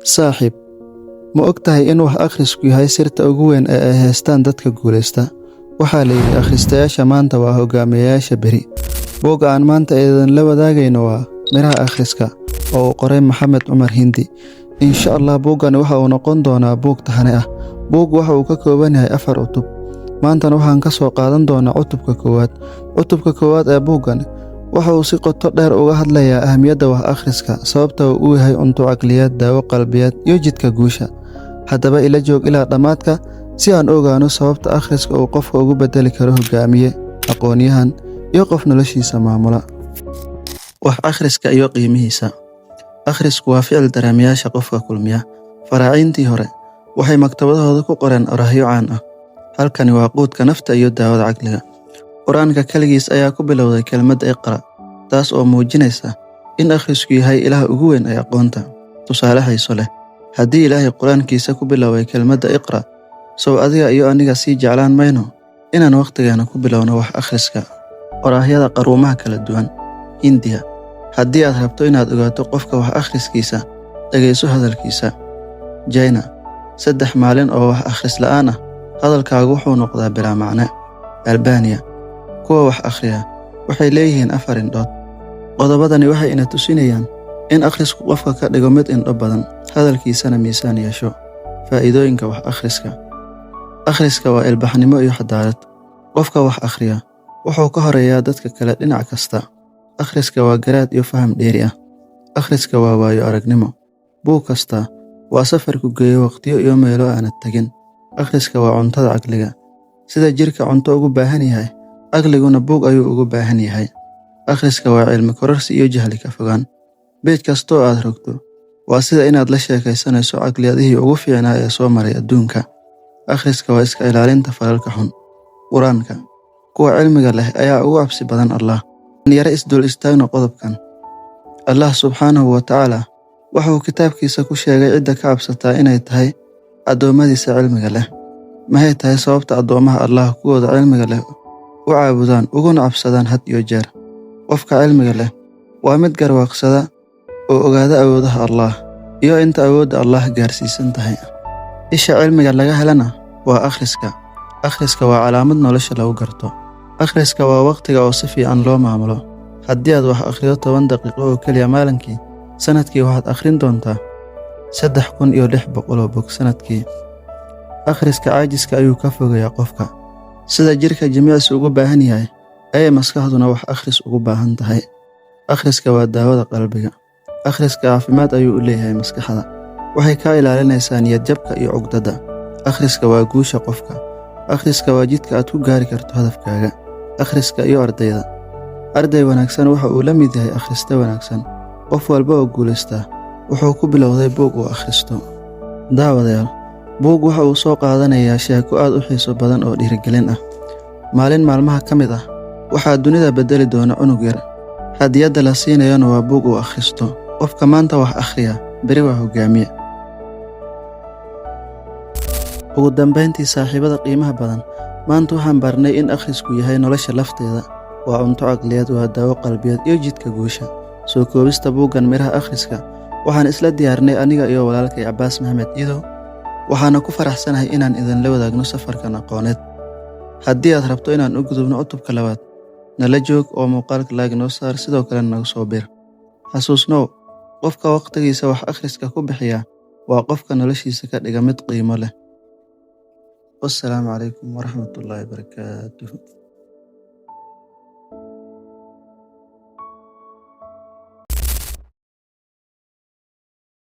Saaxiib, ma ogtahay in wax akhrisku yahay sirta ugu weyn ee ay haystaan dadka guuleysta? Waxaa la yidhi akhristayaasha maanta waa hogaamiyayaasha beri. Buugga aan maanta idinla wadaagayno waa Miraha Akhriska oo uu qoray Maxamed Cumar Hindi. Insha Allah buuggani waxa uu noqon doonaa buug taxane ah. Buuggu waxa uu ka kooban yahay 4 cutub. Maantana waxaan ka soo qaadan doonaa cutubka koowaad. Cutubka koowaad ee buuggan waxa uu si qoto dheer uga hadlayaa ahmiyadda wax akhriska, sababta uu yahay cunto caqliyeed, daawo qalbiyeed iyo jidka guusha. Haddaba ila joog ilaa dhammaadka si aan ogaano sababta akhriska uu qofka ugu bedeli karo hogaamiye, aqoonyahan iyo qof noloshiisa maamula. Wax akhriska iyo qiimihiisa. Akhrisku waa ficil dareemayaasha qofka kulmiya. Faraaciintii hore waxay maktabadahooda ku qoreen oraahyo caan ah. Halkani waa quudka nafta iyo daawada caqliga. Quraanka kaligiis ayaa ku bilowday kelmadda iqra, taas oo muujinaysa in akhrisku yahay ilaha ugu weyn ee aqoonta. Tusaale hayso leh, haddii Ilaahay quraankiisa ku biloway kelmadda iqra, soo adiga iyo aniga sii jeclaan mayno inaan waqtigeena ku bilowno wax akhriska. Oraahyada qaruumaha kala duwan. Hindiya, haddii aad rabto inaad ogaato qofka wax akhriskiisa, dhagayso hadalkiisa. Jayna, 3 maalin oo wax akhris la'aan ah, hadalkaagu wuxuu noqdaa bilaa macne. Albania, kuwa wax akhriya waxay leeyihiin 4 indhood. Qodobadani waxay ina tusinayaan in akhrisku qofka ka dhigo mid indho badan, hadalkiisana miisaan yeesho. Faa'iidooyinka wax akhriska. Akhriska waa ilbaxnimo iyo xadaarad. Qofka wax akhriya wuxuu ka horeeyaa dadka kale dhinac kasta. Akhriska waa garaad iyo faham dheeri ah. Akhriska waa waayo aragnimo. Buug kasta waa safar ku geeyo waqtiyo iyo meelo aanad tagin. Akhriska waa cuntada caqliga. Sida jirka cunto ugu baahan yahay, aqliguna buug ayuu ugu baahan yahay. Akhriska waa cilmi kororsi iyo jahli ka fogaan. Beej kastoo aad rogto waa sida inaad la sheekaysanayso caqliyadihii ugu fiicnaa ee soo maray adduunka. Akhriska waa iska ilaalinta falalka xun. Quraanka, kuwa cilmiga leh ayaa ugu cabsi badan Allah. Yara isdul istaagno qodobkan. Allah subxaanahu wa ta'ala waxa uu kitaabkiisa ku sheegay cidda ka cabsataa inay tahay addoommadiisa cilmiga leh. Maxay tahay sababta addoomaha Allah kuwooda cilmiga leh u caabudaan uguna cabsadaan had iyo jeer? Qofka cilmiga leh waa mid garwaaqsada oo ogaada awoodaha Allah iyo inta awoodda Allah gaarsiisan tahay. Isha cilmiga laga helana waa akhriska. Akhriska waa calaamad nolosha lagu garto. Akhriska waa waqtiga oo si fiican loo maamulo. Haddii aad wax akhriyo 10 daqiiqo oo keliya maalinkii, sanadkii waxaad akhrin doontaa 3600 bog sanadkii. Akhriska caajiska ayuu ka fogeeyaa qofka. Sida jirka jimicsi ugu baahan yahay, ayay maskaxduna wax akhris ugu baahan tahay. Akhriska waa daawada qalbiga. Akhriska caafimaad ayuu u leeyahay maskaxda. Waxay ka ilaalinaysaa niyad jabka iyo cugdada. Akhriska waa guusha qofka. Akhriska waa jidka aad ku gaari karto hadafkaaga. Akhriska iyo ardayda. Arday wanaagsan waxa uu la mid yahay akhrista wanaagsan. Qof walba oo guuleysta wuxuu ku bilowday buug uu akhristo. Daawadayaal, buug waxa uu soo qaadanayaa sheeko aad u xiiso badan oo dhiirigelin ah. Maalin maalmaha ka mid ah waxaa dunida bedeli doona cunug yar. Hadiyadda la siinayana waa buug uu akhristo. Qofka maanta wax akhriya beri waa hogaamiye. Ugu dambeyntii saaxiibada qiimaha badan, maanta waxaan barnay in akhrisku yahay nolosha lafteeda. Waa cunto caqliyeed, waa daawo qalbiyeed iyo jidka guusha. Soo koobista buuggan Miraha Akhriska waxaan isla diyaarnay aniga iyo walaalkay Cabbaas Maxamed Ido. Waxaana ku faraxsanahay inaan idinla wadaagno safarkan aqooneed. Haddii aad rabto inaan u gudubno cutubka labaad, nala joog oo muuqaalka like noo saar, sidoo kale nagu soo bir. Xasuusnow, qofka waqtigiisa wax akhriska ku bixiya waa qofka noloshiisa ka dhiga mid qiimo leh. Wassalaamu calaykum waraxmatullaahi wabarakaatuh.